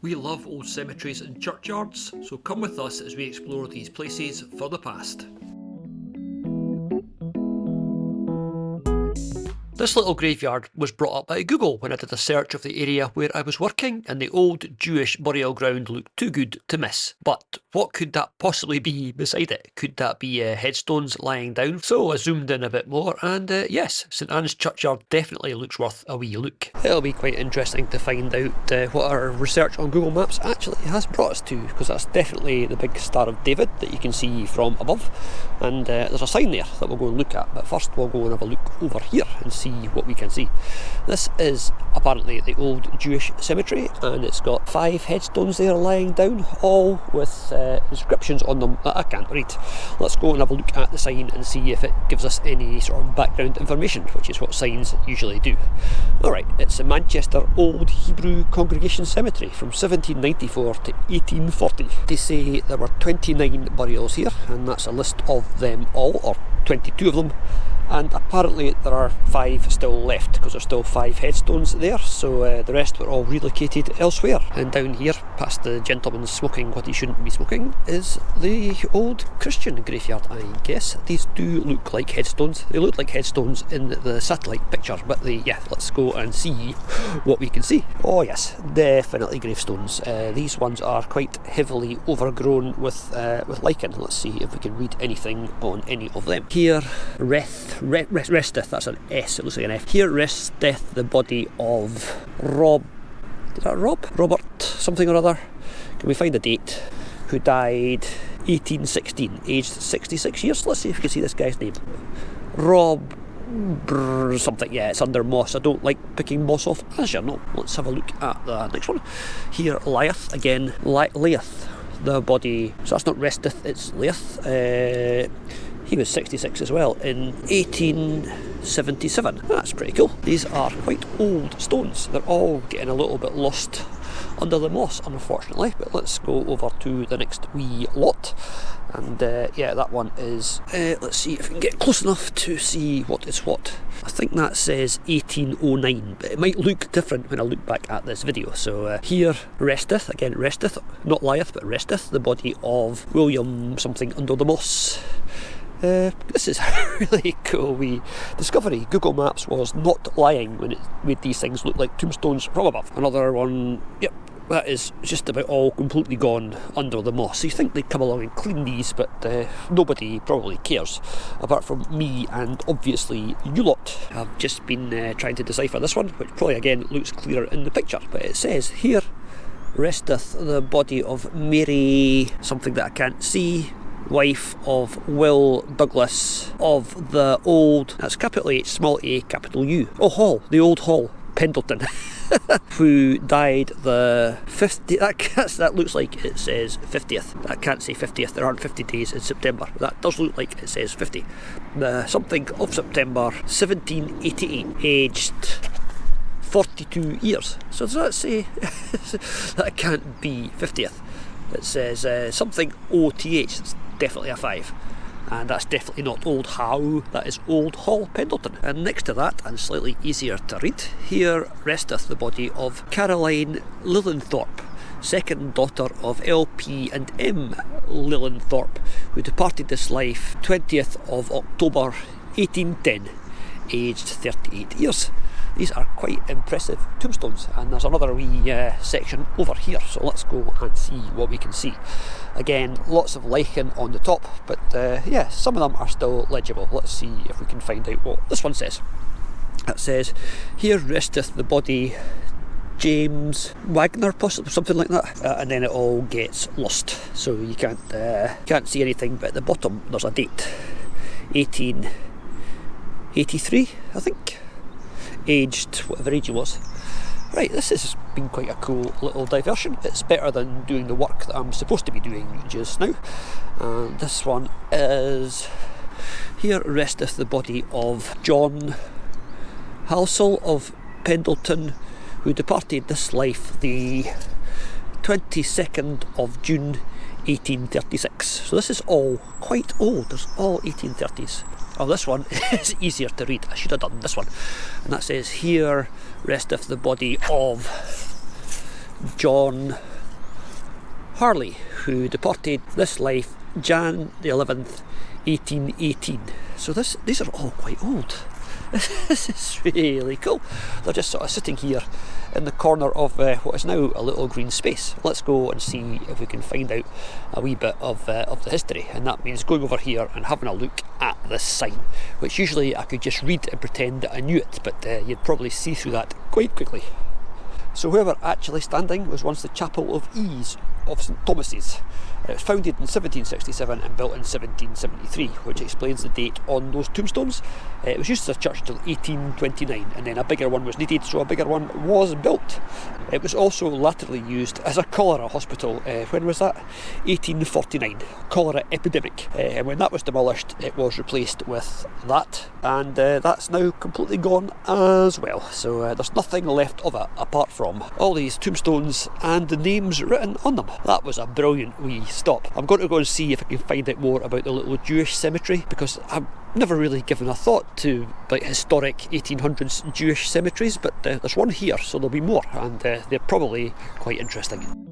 We love old cemeteries and churchyards, so come with us as we explore these places for the past. This little graveyard was brought up by Google when I did a search of the area where I was working, and the old Jewish burial ground looked too good to miss. But what could that possibly be beside it? Could that be headstones lying down? So I zoomed in a bit more, and yes, St Annes Churchyard definitely looks worth a wee look. It'll be quite interesting to find out what our research on Google Maps actually has brought us to, because that's definitely the big Star of David that you can see from above, and there's a sign there that we'll go and look at, but first we'll go and have a look over here and see what we can see. This is apparently the old Jewish cemetery, and it's got 5 headstones there lying down, all with inscriptions on them that I can't read. Let's go and have a look at the sign and see if it gives us any sort of background information, which is what signs usually do. Alright, it's a Manchester Old Hebrew Congregation Cemetery from 1794 to 1840. They say there were 29 burials here, and that's a list of them all, or 22 of them. And apparently there are 5 still left, because there's still 5 headstones there, so the rest were all relocated elsewhere. And down here, past the gentleman smoking what he shouldn't be smoking, is the old Christian graveyard, I guess. These do look like headstones. They look like headstones in the satellite picture, but let's go and see what we can see. Oh yes, definitely gravestones. These ones are quite heavily overgrown with lichen. Let's see if we can read anything on any of them. Here, resteth, that's an S, it looks like an F. Here resteth the body of Robert something or other, can we find a date, who died 1816, aged 66 years. Let's see if we can see this guy's name. Something, yeah, it's under moss. I don't like picking moss off, as you know. Let's have a look at the next one. Here lieth, again, lieth the body, so that's not resteth, it's lieth. He was 66 as well in 1877. That's pretty cool. These are quite old stones. They're all getting a little bit lost under the moss, unfortunately. But let's go over to the next wee lot. And that one is, let's see if we can get close enough to see what is what. I think that says 1809, but it might look different when I look back at this video. So here resteth, again resteth, not lieth, but resteth, the body of William something under the moss. This is a really cool wee discovery. Google Maps was not lying when it made these things look like tombstones from above. Another one, yep, that is just about all completely gone under the moss. So you think they'd come along and clean these, but nobody probably cares, apart from me and obviously you lot. I've just been trying to decipher this one, which probably again looks clearer in the picture, but it says here resteth the body of Mary something that I can't see, wife of Will Douglas of the old, that's capital H, small a, capital U, Hall, the old Hall, Pendleton, who died the 50th, that looks like it says 50th, I can't say 50th, there aren't 50 days in September, that does look like it says 50, something of September 1788, aged 42 years, so does that say that can't be 50th? It says something OTH, it's definitely a 5, and that's definitely not Old Howe, that is Old Hall, Pendleton. And next to that, and slightly easier to read, here resteth the body of Caroline Lillenthorpe, second daughter of LP and M Lillenthorpe, who departed this life 20th of October 1810, aged 38 years. These are quite impressive tombstones, and there's another wee section over here, so let's go and see what we can see. Again, lots of lichen on the top, but some of them are still legible. Let's see if we can find out what this one says. It says, here resteth the body James Wagner, possibly something like that, and then it all gets lost, so you can't see anything, but at the bottom there's a date, 1883, I think. Aged whatever age he was. Right, this has been quite a cool little diversion. It's better than doing the work that I'm supposed to be doing just now. And this one is, here resteth the body of John Halsall of Pendleton, who departed this life the 22nd of June 1836. So this is all quite old, there's all 1830s. Oh, this one is easier to read. I should have done this one. And that says, here resteth the body of John Harley, who departed this life Jan the 11th, 1818. So these are all quite old. This is really cool. They're just sort of sitting here in the corner of what is now a little green space. Let's go and see if we can find out a wee bit of the history, and that means going over here and having a look at this sign, which usually I could just read and pretend that I knew it, but you'd probably see through that quite quickly. So where we're actually standing was once the Chapel of Ease of St Thomas's. It was founded in 1767 and built in 1773, which explains the date on those tombstones. It was used as a church until 1829, and then a bigger one was needed, so a bigger one was built. It was also latterly used as a cholera hospital. When was that? 1849. Cholera epidemic. And when that was demolished, it was replaced with that, and that's now completely gone as well. So there's nothing left of it apart from all these tombstones and the names written on them. That was a brilliant wee stop. I'm going to go and see if I can find out more about the little Jewish cemetery, because I've never really given a thought to like historic 1800s Jewish cemeteries, but there's one here, so there'll be more, and they're probably quite interesting.